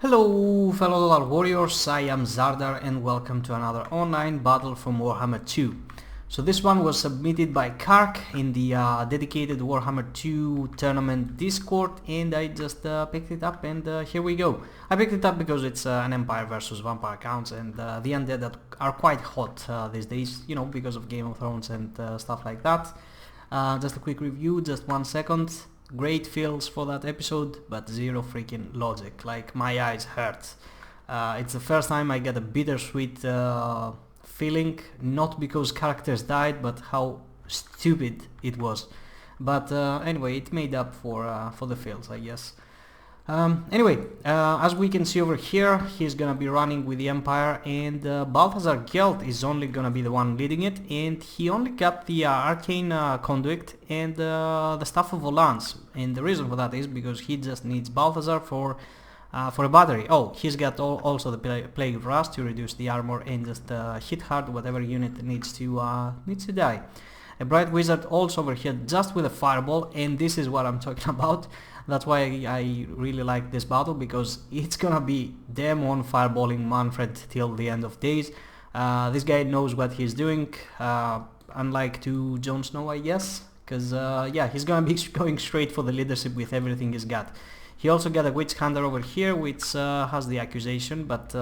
Hello fellow Dollar Warriors, I am Zardar and welcome to another online battle from Warhammer 2. So this one was submitted by Kark in the dedicated Warhammer 2 tournament Discord, and I just picked it up, and here we go. I picked it up because it's an Empire versus Vampire counts, and the undead that are quite hot these days, you know, because of Game of Thrones and stuff like that. Just a quick review, just 1 second. Great feels for that episode, but zero freaking logic. Like, my eyes hurt. It's the first time I get a bittersweet feeling, not because characters died, but how stupid it was. But anyway, it made up for the feels, I guess. Anyway, as we can see over here, he's gonna be running with the Empire, and Balthazar Gelt is only gonna be the one leading it, and he only got the Arcane Conduit and the Staff of Volans, and the reason for that is because he just needs Balthazar for a battery. Oh, he's got also the Plague Rust to reduce the armor and just hit hard whatever unit needs to die. A Bright Wizard also over here just with a Fireball, and this is what I'm talking about. That's why I really like this battle, because it's gonna be them on fireballing Manfred till the end of days. This guy knows what he's doing, unlike to Jon Snow, I guess, because yeah, he's gonna be going straight for the leadership with everything he's got. He also got a Witch Hunter over here, which has the accusation, but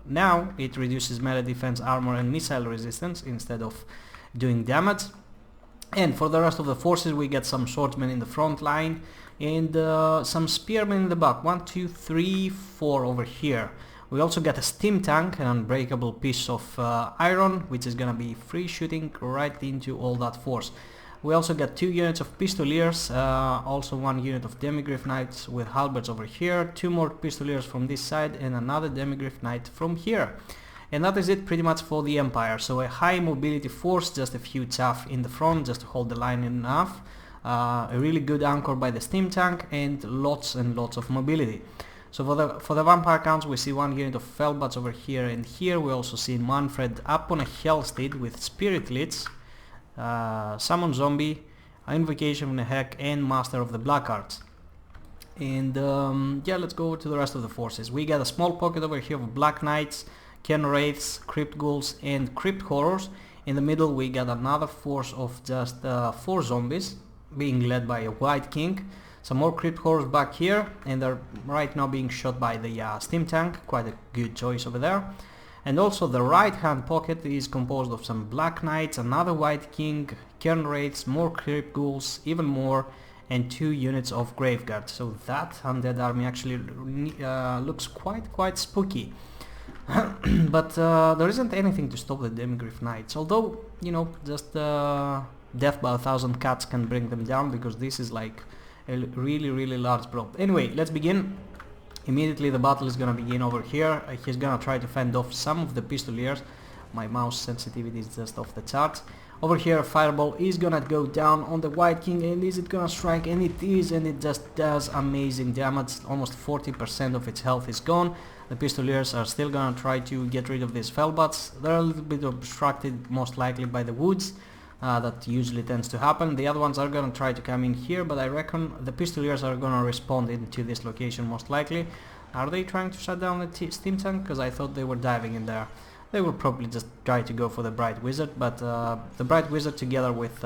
now it reduces melee defense, armor and missile resistance instead of doing damage. And for the rest of the forces, we get some swordsmen in the front line and some spearmen in the back. 1, 2, 3, 4 over here. We also get a steam tank, an unbreakable piece of iron, which is gonna be free shooting right into all that force. We also get 2 units of pistoliers, also 1 unit of demigryph knights with halberds over here, 2 more pistoliers from this side and another demigryph knight from here. And that is it pretty much for the Empire. So a high mobility force, just a few chaff in the front just to hold the line enough. A really good anchor by the steam tank, and lots of mobility. So for the Vampire counts, we see 1 unit of Felbats over here and here. We also see Manfred up on a Hellsteed with Spirit Lich, Summon Zombie, Invocation of the Heck and Master of the Black Arts. And yeah, let's go over to the rest of the forces. We got a small pocket over here of Black Knights, Ken Wraiths, Crypt Ghouls and Crypt Horrors. In the middle we got another force of just 4 zombies being led by a White King. Some more Crypt Horrors back here, and they're right now being shot by the steam tank. Quite a good choice over there. And also the right hand pocket is composed of some Black Knights, another White King, Ken Wraiths, more Crypt Ghouls, even more, and 2 units of Graveguard. So that undead army actually looks quite spooky. But there isn't anything to stop the demigryph knights, although, you know, just death by 1,000 cats can bring them down, because this is like a really large probe. Anyway, let's begin. Immediately the battle is gonna begin over here. He's gonna try to fend off some of the pistoliers. My mouse sensitivity is just off the charts. Over here, Fireball is gonna go down on the White King, and is it gonna strike? And it is, and it just does amazing damage. Almost 40% of its health is gone. The pistoliers are still gonna try to get rid of these Felbats. They're a little bit obstructed, most likely by the woods. That usually tends to happen. The other ones are gonna try to come in here, but I reckon the pistoliers are gonna respond into this location most likely. Are they trying to shut down the steam tank? Because I thought they were diving in there. They will probably just try to go for the Bright Wizard, but the Bright Wizard together with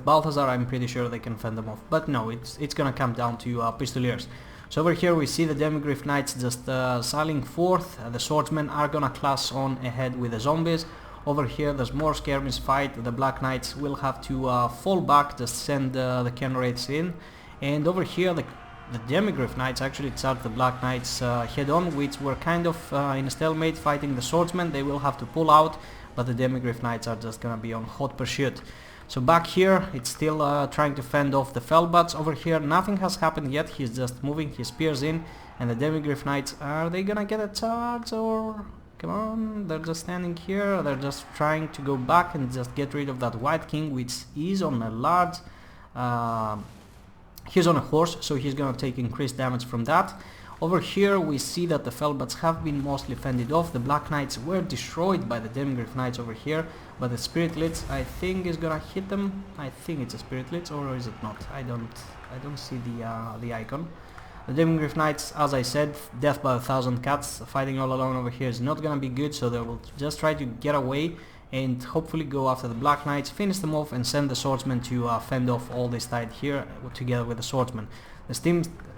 Balthazar, I'm pretty sure they can fend them off. But no, it's gonna come down to pistoliers. So over here we see the demigryph knights just sallying forth. The swordsmen are gonna clash on ahead with the zombies. Over here there's more skirmish fight. The Black Knights will have to fall back, just send the Ken Wraiths in. And over here the demigryph knights actually charged the Black Knights head on, which were kind of in a stalemate fighting the swordsmen. They will have to pull out, but the demigryph knights are just gonna be on hot pursuit. So back here it's still trying to fend off the Felbats. Over here nothing has happened yet. He's just moving his spears in, and the demigryph knights, are they gonna get a charge, or come on? They're just standing here. They're just trying to go back and just get rid of that White King, which is on a large he's on a horse, so he's gonna take increased damage from that. Over here we see that the Felbats have been mostly fended off. The Black Knights were destroyed by the demigryph knights over here, but the Spirit Lich, I think, is gonna hit them. I think it's a Spirit Lich, or is it not? I don't see the icon. The Demigryph Knights, as I said, death by 1,000 cuts, fighting all alone over here is not gonna be good, so they will just try to get away and hopefully go after the Black Knights, finish them off and send the Swordsmen to fend off all this tide here together with the Swordsmen. The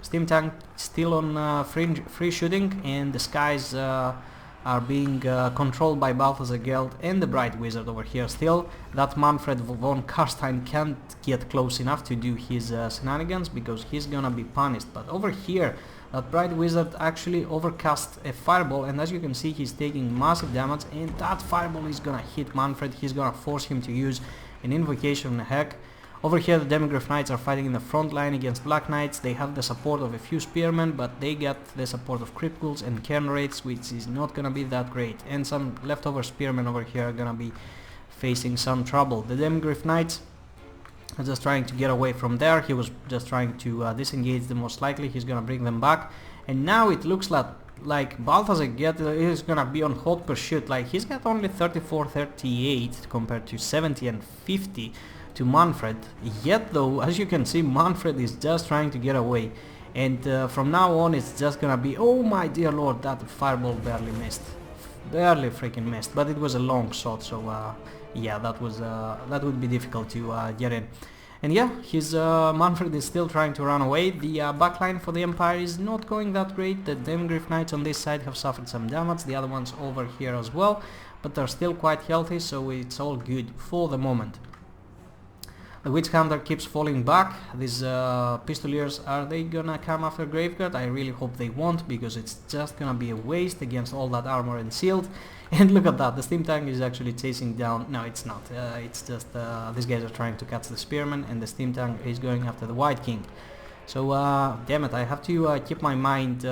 steam tank still on free shooting, and the skies are being controlled by Balthazar Gelt and the Bright Wizard over here still. That Manfred von Karstein can't get close enough to do his shenanigans because he's gonna be punished. But over here, that Bright Wizard actually overcast a fireball, and as you can see, he's taking massive damage, and that fireball is gonna hit Manfred. He's gonna force him to use an invocation heck. Over here the Demigryph Knights are fighting in the front line against Black Knights. They have the support of a few Spearmen, but they get the support of Crit Ghouls and Cairn Wraiths, which is not gonna be that great. And some leftover Spearmen over here are gonna be facing some trouble. The Demigryph Knights are just trying to get away from there. He was just trying to disengage them most likely. He's gonna bring them back. And now it looks like Balthazar Gelt is gonna be on hot pursuit. Like, he's got only 34-38 compared to 70 and 50 to Manfred. Yet though, as you can see, Manfred is just trying to get away, and from now on it's just gonna be, oh my dear lord, that fireball barely missed, barely freaking missed, but it was a long shot, so yeah, that would be difficult to get in. And yeah, his Manfred is still trying to run away. The backline for the Empire is not going that great. The Demigryph Knights on this side have suffered some damage, the other ones over here as well, but they're still quite healthy, so it's all good for the moment. The Witch Hunter keeps falling back. These Pistoliers, are they gonna come after Graveguard? I really hope they won't, because it's just gonna be a waste against all that armor and shield. And look at that, the Steam Tank is actually chasing down... No, it's not. It's just these guys are trying to catch the Spearman, and the Steam Tank is going after the White King. So, damn it, I have to keep my mind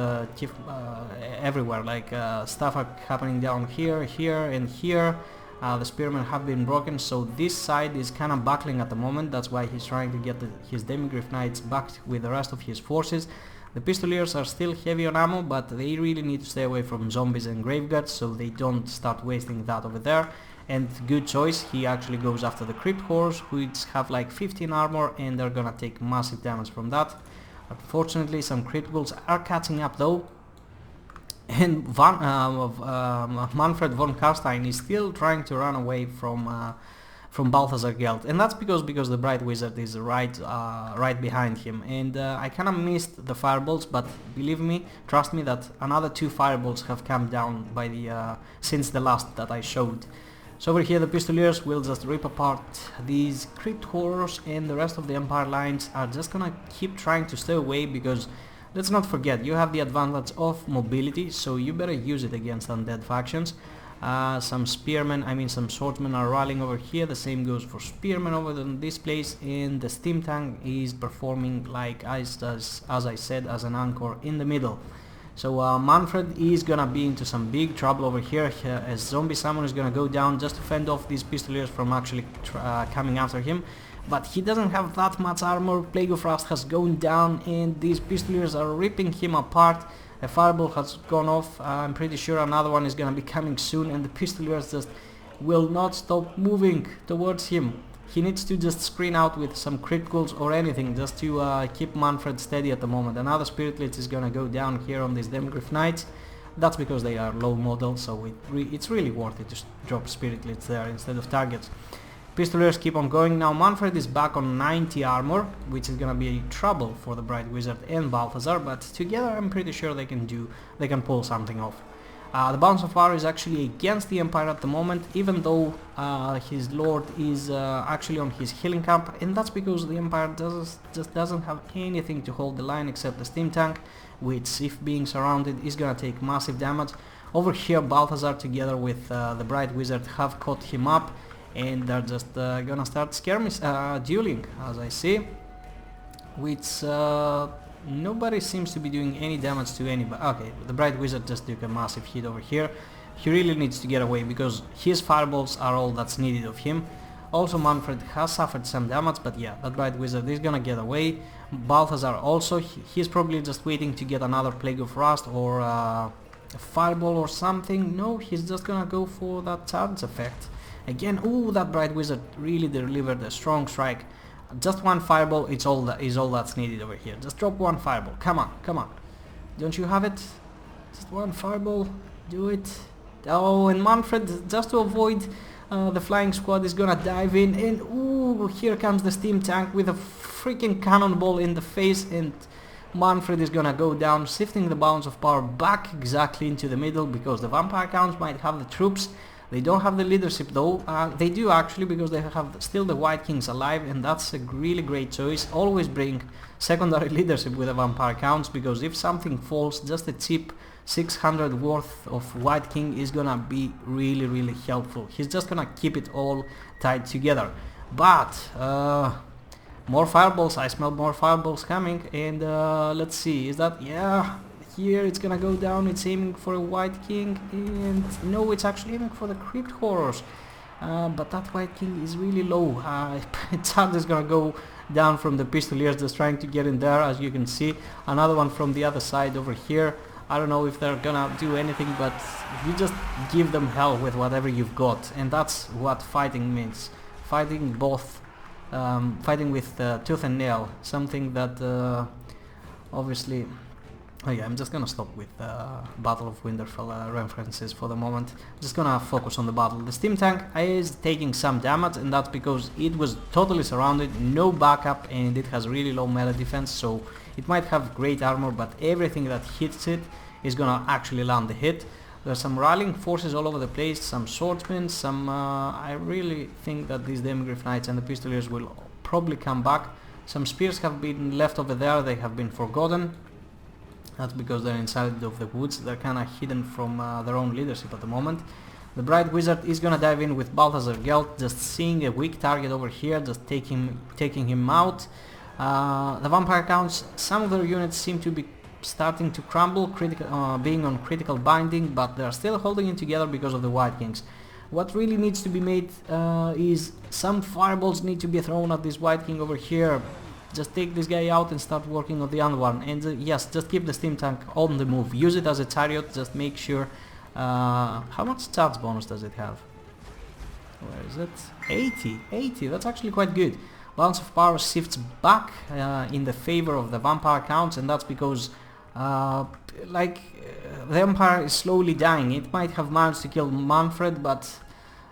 everywhere. Like, stuff are happening down here, here, and here. The Spearmen have been broken, so this side is kind of buckling at the moment. That's why he's trying to get his Demigryph Knights back with the rest of his forces. The Pistoliers are still heavy on ammo, but they really need to stay away from zombies and Graveguards, so they don't start wasting that over there. And good choice, he actually goes after the Crypt Horrors, which have like 15 armor, and they're gonna take massive damage from that. Unfortunately, some Crit Ghouls are catching up though. And Manfred von Karstein is still trying to run away from Balthazar Gelt, and that's because the Bright Wizard is right behind him. And I kind of missed the fireballs, but believe me, trust me, that another 2 fireballs have come down by the since the last that I showed. So over here the Pistoliers will just rip apart these Crypt Horrors, and the rest of the Empire lines are just gonna keep trying to stay away, because let's not forget, you have the advantage of mobility, so you better use it against undead factions. Some spearmen, some swordsmen are rallying over here. The same goes for spearmen over in this place, and the steam tank is performing like as I said, as an anchor in the middle. So Manfred is gonna be into some big trouble over here, as zombie summon is gonna go down just to fend off these pistoliers from actually coming after him. But he doesn't have that much armor. Plague of Rust has gone down, and these pistoliers are ripping him apart. A fireball has gone off. I'm pretty sure another one is gonna be coming soon, and the pistoliers just will not stop moving towards him. He needs to just screen out with some crit goals or anything just to keep Manfred steady at the moment. Another Spirit Lich is gonna go down here on these Demigryph Knights. That's because they are low model, so it's really worth it to drop Spirit Lich there instead of targets. Pistoliers keep on going. Now Manfred is back on 90 armor, which is gonna be trouble for the Bright Wizard and Balthazar, but together I'm pretty sure they can pull something off. The Bounce of Fire is actually against the Empire at the moment, even though his lord is actually on his healing camp, and that's because the Empire just doesn't have anything to hold the line except the steam tank, which, if being surrounded, is gonna take massive damage. Over here Balthazar together with the Bright Wizard have caught him up, and they're just gonna start dueling, as I see, which nobody seems to be doing any damage to anybody. Okay, the Bright Wizard just took a massive hit over here. He really needs to get away because his fireballs are all that's needed of him. Also Manfred has suffered some damage, but yeah, that Bright Wizard is gonna get away. Balthazar also, he's probably just waiting to get another Plague of Rust or a fireball or something. No, he's just gonna go for that charge effect. Again, ooh, that Bright Wizard really delivered a strong strike. Just one fireball is all that's needed over here. Just drop one fireball. Come on, come on. Don't you have it? Just one fireball. Do it. Oh, and Manfred, just to avoid the flying squad, is gonna dive in, and ooh, here comes the steam tank with a freaking cannonball in the face, and Manfred is gonna go down, shifting the balance of power back exactly into the middle, because the vampire counts might have the troops. They don't have the leadership though. They do actually, because they have still the White Kings alive, and that's a really great choice. Always bring secondary leadership with the vampire counts, because if something falls, just a cheap 600 worth of White King is gonna be really helpful. He's just gonna keep it all tied together. But more fireballs. I smell more fireballs coming, and let's see, is that, yeah, here it's gonna go down. It's aiming for a White King, and no, it's actually aiming for the Crypt Horrors. But that White King is really low. Chad is gonna go down from the Pistoliers, just trying to get in there, as you can see. Another one from the other side over here. I don't know if they're gonna do anything, but you just give them hell with whatever you've got, and that's what fighting means. Fighting both, fighting with tooth and nail, something that obviously... Oh yeah, I'm just gonna stop with Battle of Winterfell references for the moment. I'm just gonna focus on the battle. The steam tank is taking some damage, and that's because it was totally surrounded, no backup, and it has really low melee defense, so it might have great armor, but everything that hits it is gonna actually land the hit. There's some rallying forces all over the place, some swordsmen, some... I really think that these Demigryph Knights and the Pistoliers will probably come back. Some spears have been left over there, they have been forgotten. That's because they're inside of the woods. They're kinda hidden from their own leadership at the moment. The Bright Wizard is gonna dive in with Balthazar Gelt, just seeing a weak target over here, just taking him out. The vampire counts, some of their units seem to be starting to crumble, being on critical binding, but they're still holding it together because of the White Kings. What really needs to be made is some fireballs need to be thrown at this White King over here. Just take this guy out and start working on the other one, and yes, just keep the steam tank on the move. Use it as a chariot, just make sure... how much charge bonus does it have? Where is it? 80, that's actually quite good. Balance of power shifts back in the favor of the vampire counts, and that's because the Empire is slowly dying. It might have managed to kill Manfred, but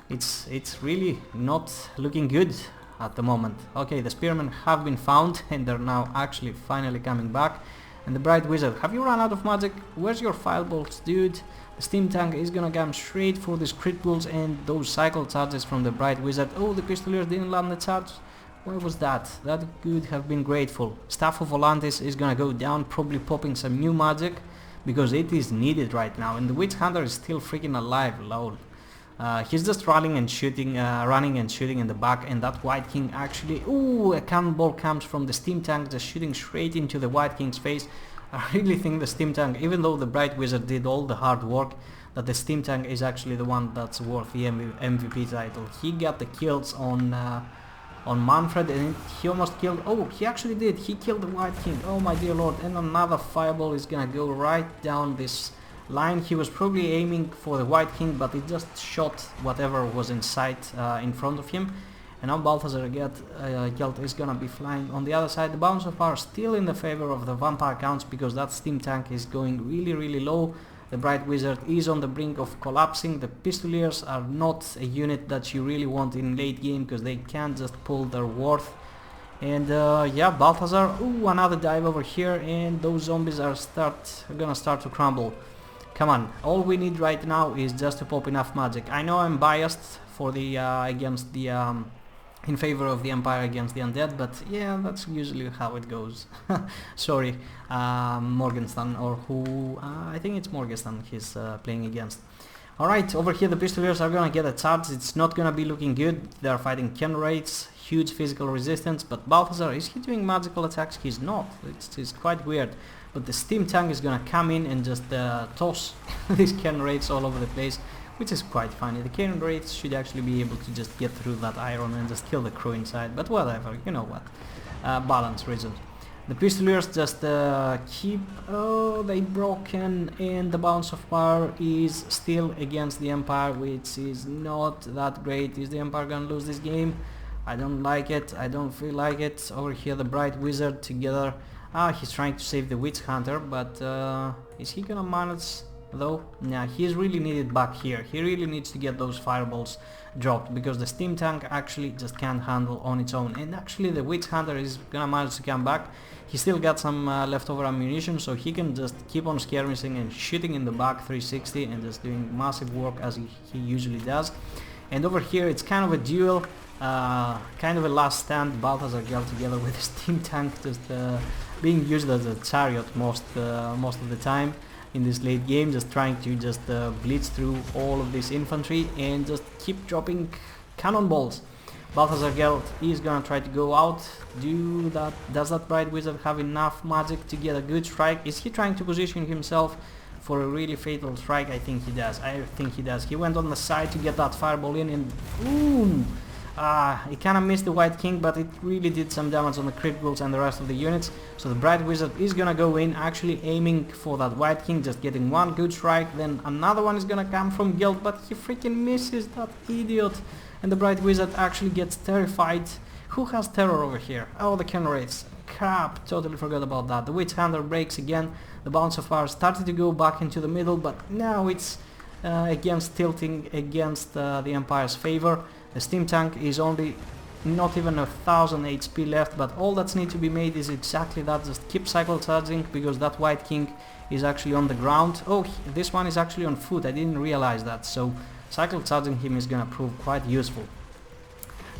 it's really not looking good at the moment. Okay, the spearmen have been found, and they're now actually finally coming back. And the Bright Wizard, have you run out of magic? Where's your fireballs, dude? The steam tank is gonna come straight for these crit pulls and those cycle charges from the Bright Wizard. Oh, the Pistoliers didn't land the charge. Where was that? That could have been grateful. Staff of Volantis is gonna go down, probably popping some new magic, because it is needed right now. And the Witch Hunter is still freaking alive, lol. He's just running and shooting in the back, and that White King actually... Ooh, a cannonball comes from the steam tank, just shooting straight into the White King's face. I really think the steam tank, even though the Bright Wizard did all the hard work, that the steam tank is actually the one that's worth the MVP title. He got the kills on Manfred, and he almost killed... Oh, he actually did. He killed the White King. Oh my dear lord. And another fireball is gonna go right down this line. He was probably aiming for the White King, but it just shot whatever was in sight in front of him. And now Balthazar Gelt is gonna be flying on the other side. The balance of power still in the favor of the vampire counts, because that steam tank is going really low. The Bright Wizard is on the brink of collapsing. The Pistoliers are not a unit that you really want in late game, because they can't just pull their worth. And yeah, Balthazar, ooh, another dive over here, and those zombies are gonna start to crumble. Come on, all we need right now is just to pop enough magic. I know I'm biased for the in favor of the Empire against the Undead, but yeah, that's usually how it goes. Sorry, Morgenstern, or who... I think it's Morgenstern he's playing against. Alright, over here the Pistoliers are gonna get a charge. It's not gonna be looking good. They're fighting Ken Wraiths, huge physical resistance, but Balthazar, is he doing magical attacks? He's not. It's quite weird. But the steam tank is gonna come in and just toss these Ken Wraiths all over the place, which is quite funny. The Ken Wraiths should actually be able to just get through that iron and just kill the crew inside, but whatever, you know what. Balance reasons. The Pistoliers just keep... Oh, they broken, and the balance of power is still against the Empire, which is not that great. Is the Empire gonna lose this game? I don't like it, I don't feel like it. Over here the Bright Wizard together. He's trying to save the Witch Hunter, but is he gonna manage though? Nah, he's really needed back here. He really needs to get those fireballs dropped, because the steam tank actually just can't handle on its own. And actually the Witch Hunter is gonna manage to come back. He still got some leftover ammunition, so he can just keep on skirmishing and shooting in the back 360 and just doing massive work as he usually does. And over here it's kind of a duel, kind of a last stand. Balthazar Geld together with the steam tank just being used as a chariot most of the time in this late game, just trying to just blitz through all of this infantry and just keep dropping cannonballs. Balthazar Geld is gonna try to go out. Does that Bright Wizard have enough magic to get a good strike? Is he trying to position himself for a really fatal strike? I think he does. He went on the side to get that fireball in, and boom! He kinda missed the White King, but it really did some damage on the crit goals and the rest of the units. So the Bright Wizard is gonna go in, actually aiming for that White King, just getting one good strike, then another one is gonna come from Geld, but he freaking misses, that idiot. And the Bright Wizard actually gets terrified. Who has terror over here? Oh, the Ken Wraiths. Crap, totally forgot about that. The Witch Hunter breaks again. The Bounce of Fire started to go back into the middle, but now it's tilting against the Empire's favor. The steam tank is only not even 1000 HP left, but all that's need to be made is exactly that. Just keep cycle charging, because that White King is actually on the ground. Oh, this one is actually on foot. I didn't realize that. So cycle charging him is gonna prove quite useful.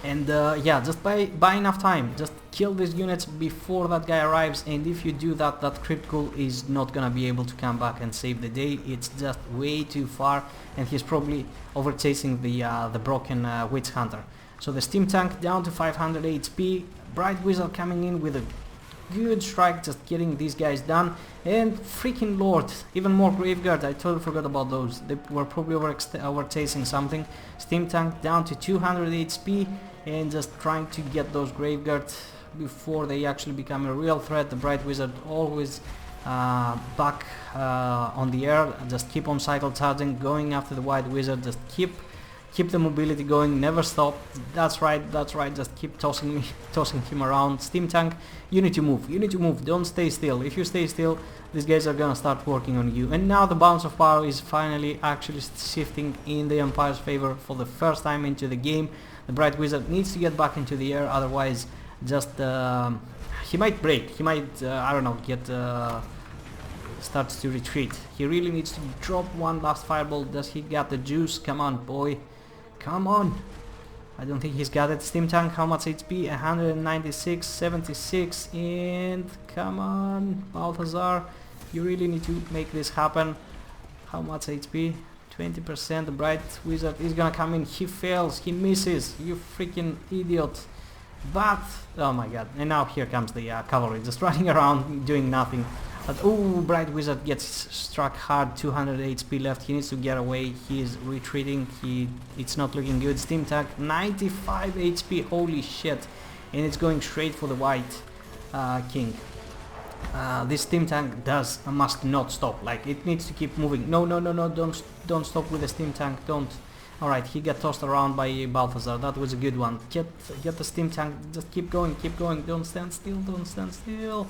And yeah, just buy enough time, just kill these units before that guy arrives, and if you do that, that crit goal is not gonna be able to come back and save the day. It's just way too far, and he's probably over chasing the broken Witch Hunter. So the steam tank down to 500 HP, Bright Wizard coming in with a good strike, just getting these guys done. And freaking Lord, even more Graveguard. I totally forgot about those. They were probably over chasing something. Steam tank down to 200 HP and just trying to get those Graveguard before they actually become a real threat. The Bright Wizard always back on the air. Just keep on cycle charging, going after the White Wizard. Just keep the mobility going, never stop. That's right, just keep tossing him around. Steam tank, you need to move, don't stay still. If you stay still, these guys are gonna start working on you. And now the Bounce of Power is finally actually shifting in the Empire's favor for the first time into the game. The Bright Wizard needs to get back into the air, otherwise just he might break, he might I don't know, get starts to retreat. He really needs to drop one last fireball. Does he got the juice? Come on, boy. Come on. I don't think he's got it. Steam tank, how much HP? 196, 76, and come on, Balthazar. You really need to make this happen. How much HP? 20%. The Bright Wizard is gonna come in. He fails. He misses. You freaking idiot. But, oh my god. And now here comes the cavalry, just running around, doing nothing. But oh, Bright Wizard gets struck hard, 200 HP left. He needs to get away. He is retreating. It's not looking good. Steam tank, 95 HP. Holy shit! And it's going straight for the White King. This steam tank must not stop. Like, it needs to keep moving. No! Don't stop with the steam tank. Don't. All right, he got tossed around by Balthazar. That was a good one. Get the steam tank. Just keep going. Don't stand still.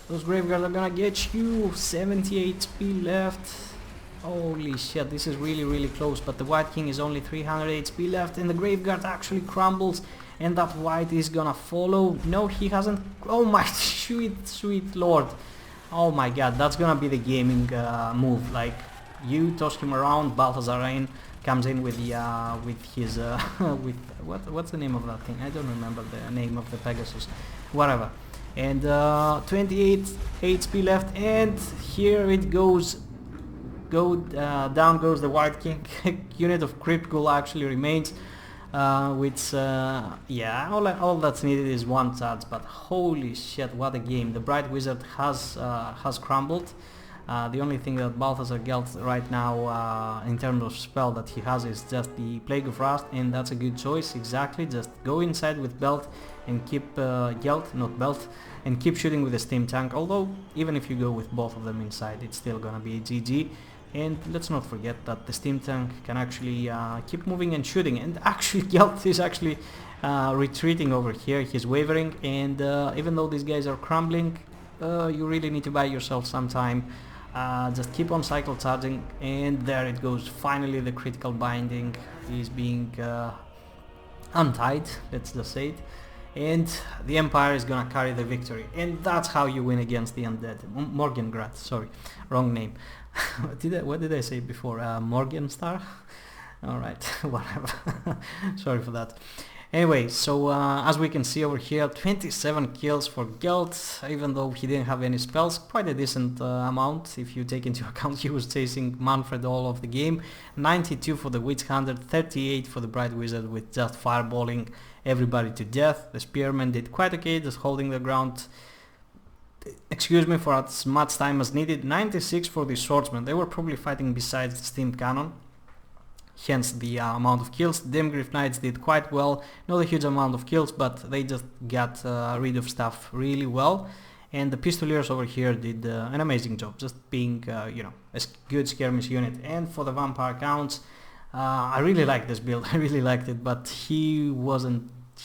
Those Graveguards are gonna get you. 70 HP left. Holy shit, this is really close. But the White King is only 300 HP left, and the Graveguard actually crumbles, and that White is gonna follow. No, he hasn't. Oh my sweet lord. Oh my god, that's gonna be the gaming move. Like, you toss him around, Balthazar comes in with the with his with what's the name of that thing? I don't remember the name of the Pegasus. Whatever. And 28 HP left, and here it goes. Down goes the White King. Unit of crit goal actually remains, which yeah, all that's needed is one charge. But holy shit, what a game! The Bright Wizard has crumbled. The only thing that Balthazar Geld right now in terms of spell that he has is just the Plague of Rust, and that's a good choice. Exactly, just go inside with Belt and keep Geld, not Belt, and keep shooting with the steam tank. Although even if you go with both of them inside, it's still gonna be a GG. And let's not forget that the steam tank can actually keep moving and shooting, and actually Geld is actually retreating over here. He's wavering, and even though these guys are crumbling, you really need to buy yourself some time. Just keep on cycle charging, and there it goes. Finally the critical binding is being untied, let's just say it, and the Empire is gonna carry the victory, and that's how you win against the undead. Morgengrad, sorry, wrong name. What did I say before? Morgenstar? Alright, whatever. Sorry for that. Anyway, so as we can see over here, 27 kills for Gelt, even though he didn't have any spells. Quite a decent amount if you take into account he was chasing Manfred all of the game. 92 for the Witch Hunter, 38 for the Bright Wizard with just fireballing everybody to death. The Spearmen did quite okay, just holding the ground, excuse me, for as much time as needed. 96 for the Swordsmen. They were probably fighting besides the Steam Cannon, hence the amount of kills. Demgriff Knights did quite well, not a huge amount of kills, but they just got rid of stuff really well. And the Pistoliers over here did an amazing job, just being, you know, a good skirmish unit. And for the Vampire Counts, I really like this build, I really liked it, but he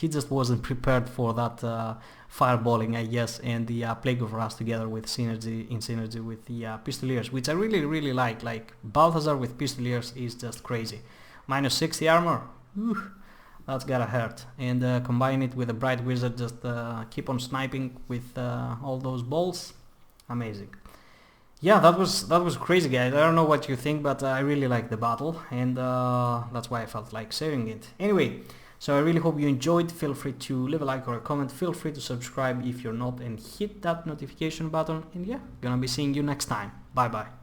just wasn't prepared for that fireballing, I guess, and the Plague of Rust together with synergy with the Pistoliers, which I really like Balthazar with Pistoliers is just crazy. Minus 60 armor, that's gotta hurt, and combine it with a Bright Wizard, just keep on sniping with all those balls, amazing. Yeah, that was crazy, guys. I don't know what you think, but I really like the battle, and that's why I felt like sharing it. Anyway, so I really hope you enjoyed. Feel free to leave a like or a comment. Feel free to subscribe if you're not, and hit that notification button. And yeah, gonna be seeing you next time. Bye bye.